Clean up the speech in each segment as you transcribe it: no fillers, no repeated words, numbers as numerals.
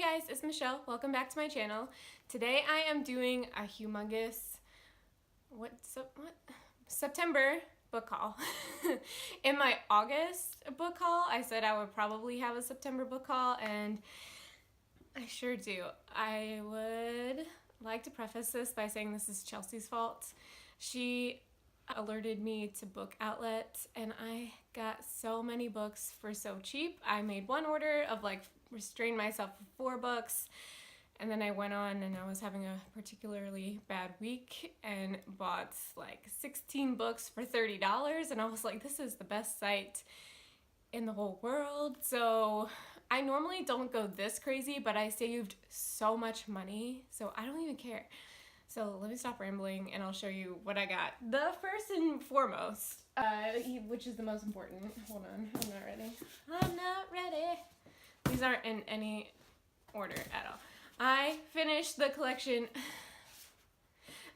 guys, it's Michelle. Welcome back to my channel. Today I am doing a humongous September book haul. In my August book haul, I said I would probably have a September book haul, and I sure do. I would like to preface this by saying this is Chelsea's fault. She alerted me to Book Outlet, and I got so many books for so cheap. I made one order of restrained myself for 4 books, and then I went on and I was having a particularly bad week and bought 16 books for $30, and I was like, this is the best site in the whole world. So I normally don't go this crazy, but I saved so much money, so I don't even care. So let me stop rambling and I'll show you what I got. The first and foremost, which is the most important. Hold on, I'm not ready. I'm not ready. These aren't in any order at all. I finished the collection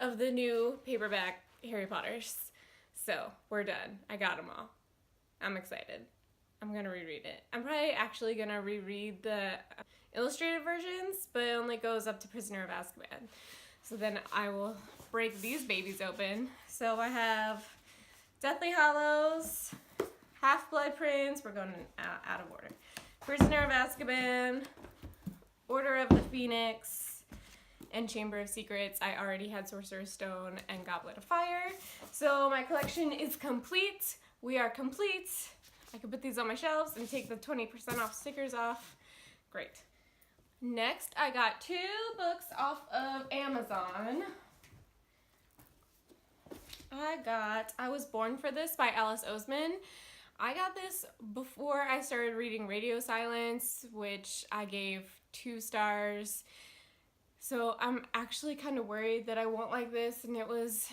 of the new paperback Harry Potters. So we're done. I got them all. I'm excited. I'm gonna reread it. I'm probably actually gonna reread the illustrated versions, but it only goes up to Prisoner of Azkaban. So then I will break these babies open. So I have Deathly Hallows, Half-Blood Prince, we're going out of order, Prisoner of Azkaban, Order of the Phoenix, and Chamber of Secrets. I already had Sorcerer's Stone and Goblet of Fire. So my collection is complete. We are complete. I can put these on my shelves and take the 20% off stickers off. Great. Next, I got 2 books off of Amazon. I Was Born for This by Alice Oseman. I got this before I started reading Radio Silence, which I gave 2 stars. So I'm actually kind of worried that I won't like this, and it was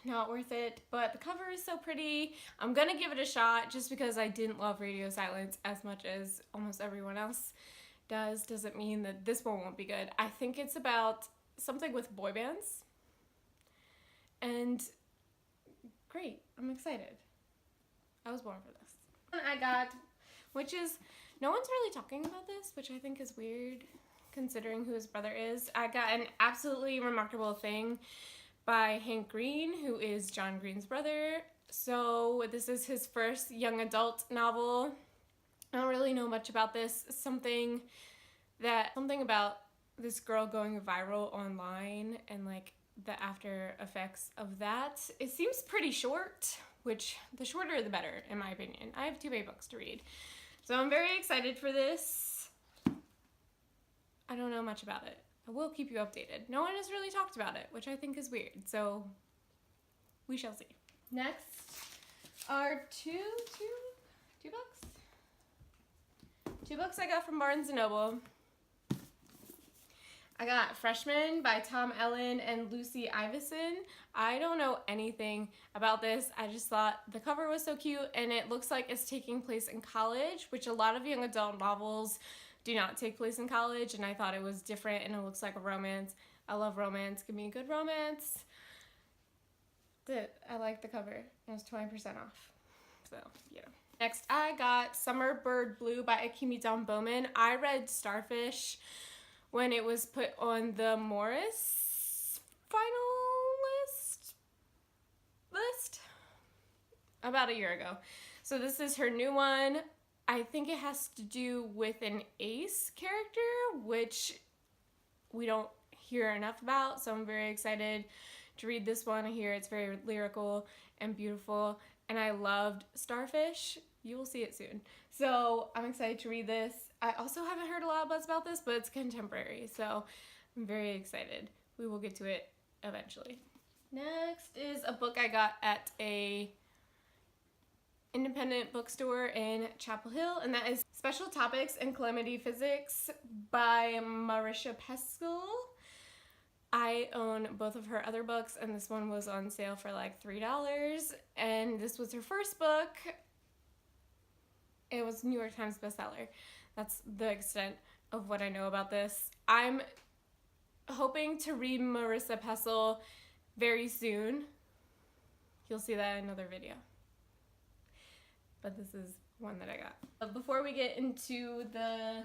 not worth it. But the cover is so pretty. I'm gonna give it a shot just because I didn't love Radio Silence as much as almost everyone else doesn't mean that this one won't be good. I think it's about something with boy bands. And great, I'm excited. I was born for this. And I got, which is, no one's really talking about this, which I think is weird considering who his brother is. I got An Absolutely Remarkable Thing by Hank Green, who is John Green's brother. So this is his first young adult novel. I don't really know much about this. Something about this girl going viral online and the after effects of that. It seems pretty short, which the shorter the better in my opinion. I have too many books to read. So I'm very excited for this. I don't know much about it. I will keep you updated. No one has really talked about it, which I think is weird. So we shall see. Next are two books. 2 books I got from Barnes & Noble. I got Freshman by Tom Ellen and Lucy Iveson. I don't know anything about this. I just thought the cover was so cute, and it looks like it's taking place in college, which a lot of young adult novels do not take place in college, and I thought it was different, and it looks like a romance. I love romance. Give me a good romance. I like the cover. It was 20% off. So, yeah. Next, I got Summer Bird Blue by Akemi Dawn Bowman. I read Starfish when it was put on the Morris finalist list about a year ago. So this is her new one. I think it has to do with an ace character, which we don't hear enough about. So I'm very excited to read this one. I hear it's very lyrical and beautiful, and I loved Starfish. You will see it soon. So I'm excited to read this. I also haven't heard a lot of buzz about this, but it's contemporary, so I'm very excited. We will get to it eventually. Next is a book I got at a independent bookstore in Chapel Hill, and that is Special Topics in Calamity Physics by Marisha Peskel. I own both of her other books, and this one was on sale for $3, and this was her first book. It was New York Times bestseller. That's the extent of what I know about this. I'm hoping to read Marissa Peskel very soon. You'll see that in another video. But this is one that I got. Before we get into the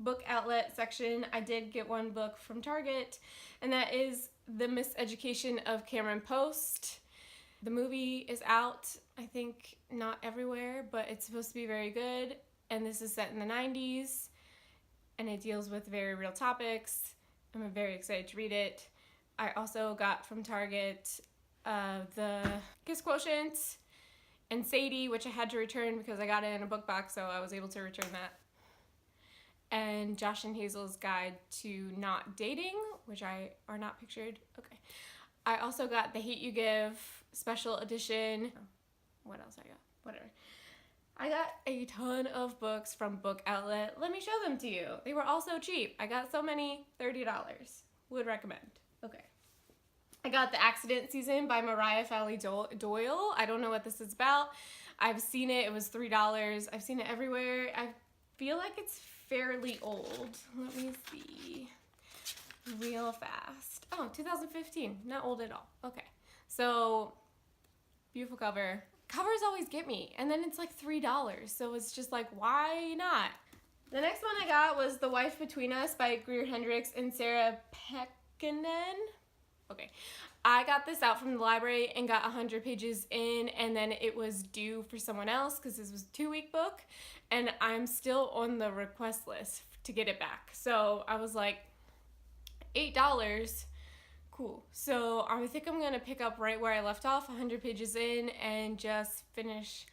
book outlet section, I did get one book from Target, and that is The Miseducation of Cameron Post. The movie is out, I think not everywhere, but it's supposed to be very good, and this is set in the 90s, and it deals with very real topics. I'm very excited to read it. I also got from Target the Kiss Quotient and Sadie, which I had to return because I got it in a book box, so I was able to return that. And Josh and Hazel's Guide to Not Dating, which are not pictured. Okay. I also got The Hate You Give special edition. What else I got? Whatever. I got a ton of books from Book Outlet. Let me show them to you. They were all so cheap. I got so many, $30. Would recommend. Okay. I got The Accident Season by Mariah Fowley Doyle. I don't know what this is about. I've seen it. It was $3. I've seen it everywhere. I feel like it's fairly old. Let me see. Real fast. Oh, 2015. Not old at all. Okay. So, beautiful cover. Covers always get me. And then it's like $3. So it's just like, why not? The next one I got was The Wife Between Us by Greer Hendricks and Sarah Pekkanen. Okay. I got this out from the library and got 100 pages in, and then it was due for someone else because this was a 2-week book, and I'm still on the request list to get it back. So I was like, $8, cool. So I think I'm going to pick up right where I left off, 100 pages in, and just finish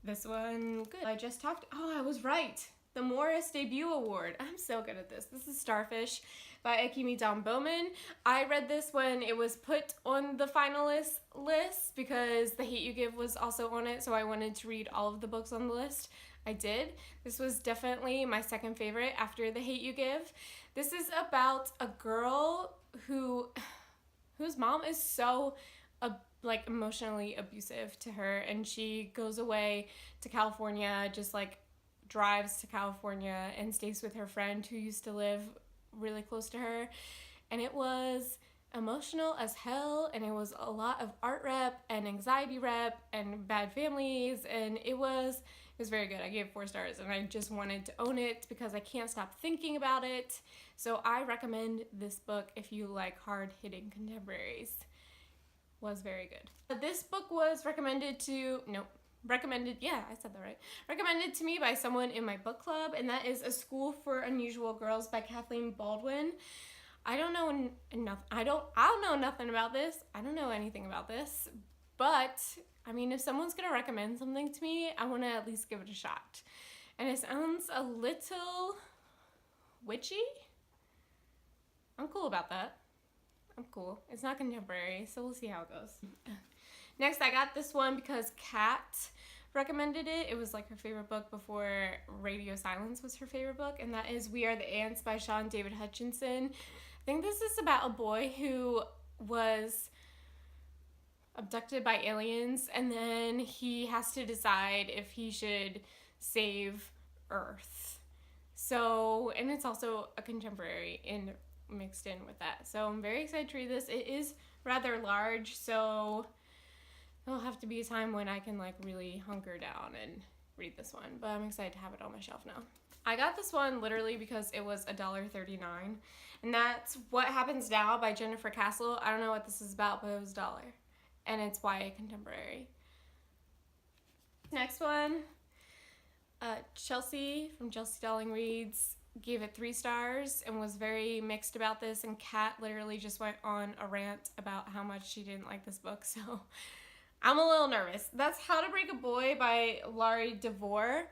this one. Good. I was right. The Morris Debut Award. I'm so good at this. This is Starfish by Akimi Don Bowman. I read this when it was put on the finalist list because The Hate You Give was also on it, so I wanted to read all of the books on the list. I did. This was definitely my second favorite after The Hate You Give. This is about a girl whose mom is so emotionally abusive to her, and she goes away to California, just drives to California and stays with her friend who used to live really close to her. And it was emotional as hell, and it was a lot of art rep and anxiety rep and bad families, and it was very good. I gave it 4 stars, and I just wanted to own it because I can't stop thinking about it. So I recommend this book if you like hard-hitting contemporaries. Was very good. This book was recommended to me by someone in my book club, and that is A School for Unusual Girls by Kathleen Baldwin. I don't know nothing about this. I don't know anything about this, but I mean, if someone's gonna recommend something to me, I want to at least give it a shot. And it sounds a little witchy. I'm cool about that. I'm cool. It's not contemporary, so we'll see how it goes. Next, I got this one because Kat recommended it. It was her favorite book before Radio Silence was her favorite book, and that is We Are the Ants by Sean David Hutchinson. I think this is about a boy who was abducted by aliens, and then he has to decide if he should save Earth. So, and it's also a contemporary mixed in with that. So I'm very excited to read this. It is rather large, so there'll have to be a time when I can really hunker down and read this one, but I'm excited to have it on my shelf now. I got this one literally because it was $1.39, and that's What Happens Now by Jennifer Castle. I don't know what this is about, but it was $1, and it's YA contemporary. Next one, Chelsea from Chelsea Darling Reads gave it 3 stars and was very mixed about this, and Kat literally just went on a rant about how much she didn't like this book, so I'm a little nervous. That's How to Break a Boy by Laurie DeVore.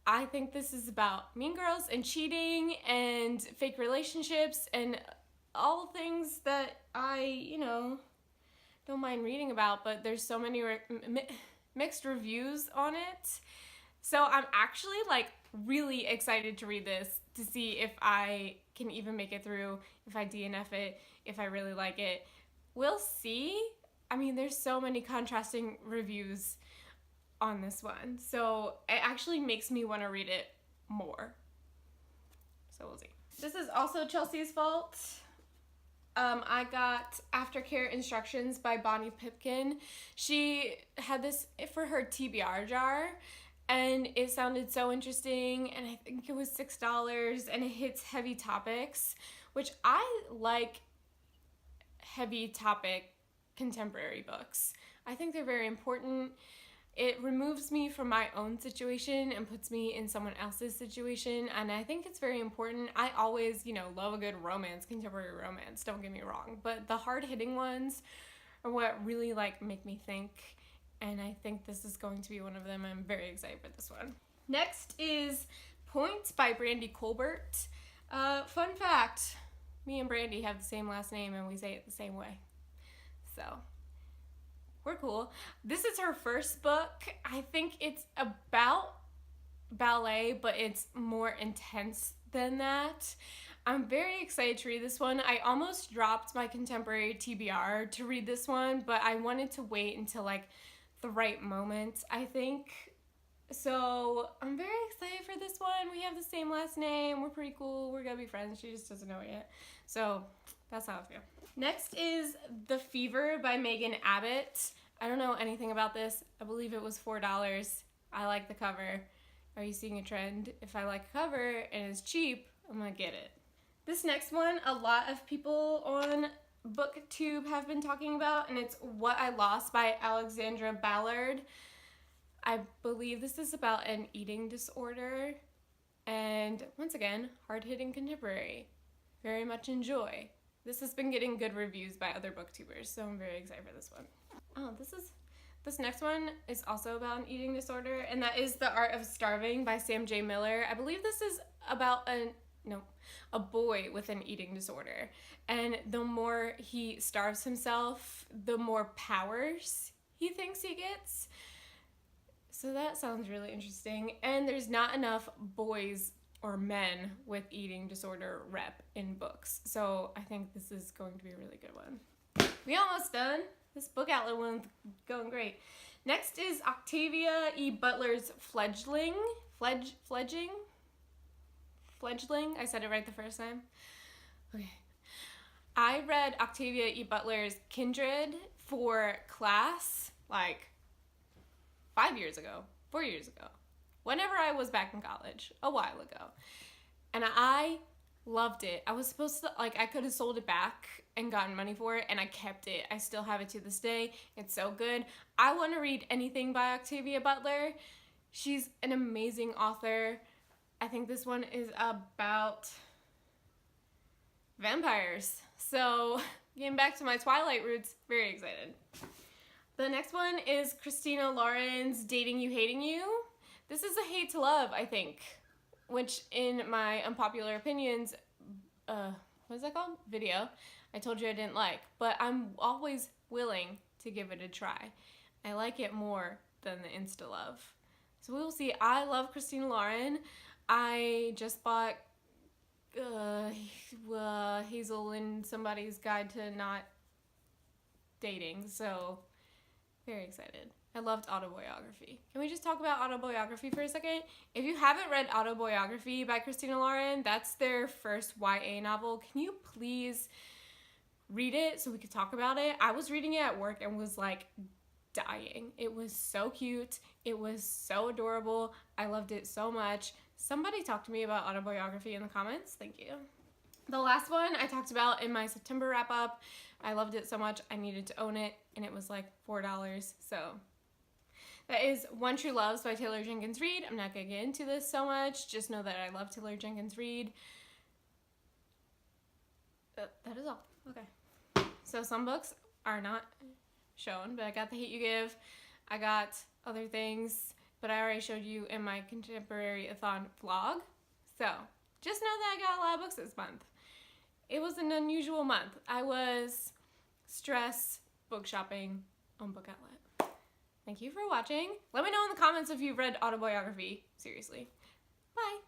I think this is about mean girls and cheating and fake relationships and all things that I, don't mind reading about, but there's so many mixed reviews on it. So I'm actually really excited to read this to see if I can even make it through, if I DNF it, if I really like it. We'll see. I mean, there's so many contrasting reviews on this one, so it actually makes me want to read it more. So we'll see. This is also Chelsea's fault. I got Aftercare Instructions by Bonnie Pipkin. She had this for her TBR jar, and it sounded so interesting, and I think it was $6, and it hits heavy topics, which I like heavy topic contemporary books. I think they're very important. It removes me from my own situation and puts me in someone else's situation, and I think it's very important. I always, love a good romance, contemporary romance, don't get me wrong, but the hard-hitting ones are what really make me think, and I think this is going to be one of them. I'm very excited for this one. Next is Points by Brandy Colbert. Fun fact, me and Brandy have the same last name and we say it the same way. So, we're cool. This is her first book. I think it's about ballet, but it's more intense than that. I'm very excited to read this one. I almost dropped my contemporary TBR to read this one, but I wanted to wait until the right moment, I think. So I'm very excited for this one. We have the same last name. We're pretty cool. We're gonna be friends. She just doesn't know it yet. So that's how I feel. Next is The Fever by Megan Abbott. I don't know anything about this. I believe it was $4. I like the cover. Are you seeing a trend? If I like a cover and it's cheap, I'm gonna get it. This next one, a lot of people on BookTube have been talking about, and it's What I Lost by Alexandra Ballard. I believe this is about an eating disorder, and once again, hard-hitting contemporary. Very much enjoy. This has been getting good reviews by other booktubers, so I'm very excited for this one. Oh, this next one is also about an eating disorder, and that is The Art of Starving by Sam J. Miller. I believe this is about a boy with an eating disorder, and the more he starves himself, the more powers he thinks he gets. So that sounds really interesting, and there's not enough boys or men with eating disorder rep in books, so I think this is going to be a really good one. We almost done. This book outlet one's going great. Next is Octavia E. Butler's Fledgling. Fledgling? I said it right the first time. Okay. I read Octavia E. Butler's Kindred for class 4 years ago, whenever I was back in college, a while ago. And I loved it. I was supposed to, I could have sold it back and gotten money for it, and I kept it. I still have it to this day. It's so good. I want to read anything by Octavia Butler. She's an amazing author. I think this one is about vampires. So, getting back to my Twilight roots, very excited. The next one is Christina Lauren's Dating You, Hating You. This is a hate to love, I think, which in my unpopular opinions, what is that called? Video, I told you I didn't like, but I'm always willing to give it a try. I like it more than the Insta love. So we'll see. I love Christina Lauren. I just bought Hazel and Somebody's Guide to Not Dating, so very excited. I loved Autobiography. Can we just talk about Autobiography for a second? If you haven't read Autobiography by Christina Lauren, that's their first YA novel. Can you please read it so we could talk about it? I was reading it at work and was dying. It was so cute. It was so adorable. I loved it so much. Somebody talk to me about Autobiography in the comments. Thank you. The last one I talked about in my September wrap-up. I loved it so much I needed to own it, and it was $4, so that is One True Loves by Taylor Jenkins Reid. I'm not going to get into this so much. Just know that I love Taylor Jenkins Reid. That is all. Okay. So some books are not shown, but I got The Hate U Give. I got other things, but I already showed you in my Contemporary-a-thon vlog. So just know that I got a lot of books this month. It was an unusual month. I was stressed book shopping on Book Outlet. Thank you for watching. Let me know in the comments if you've read Autobiography. Seriously. Bye.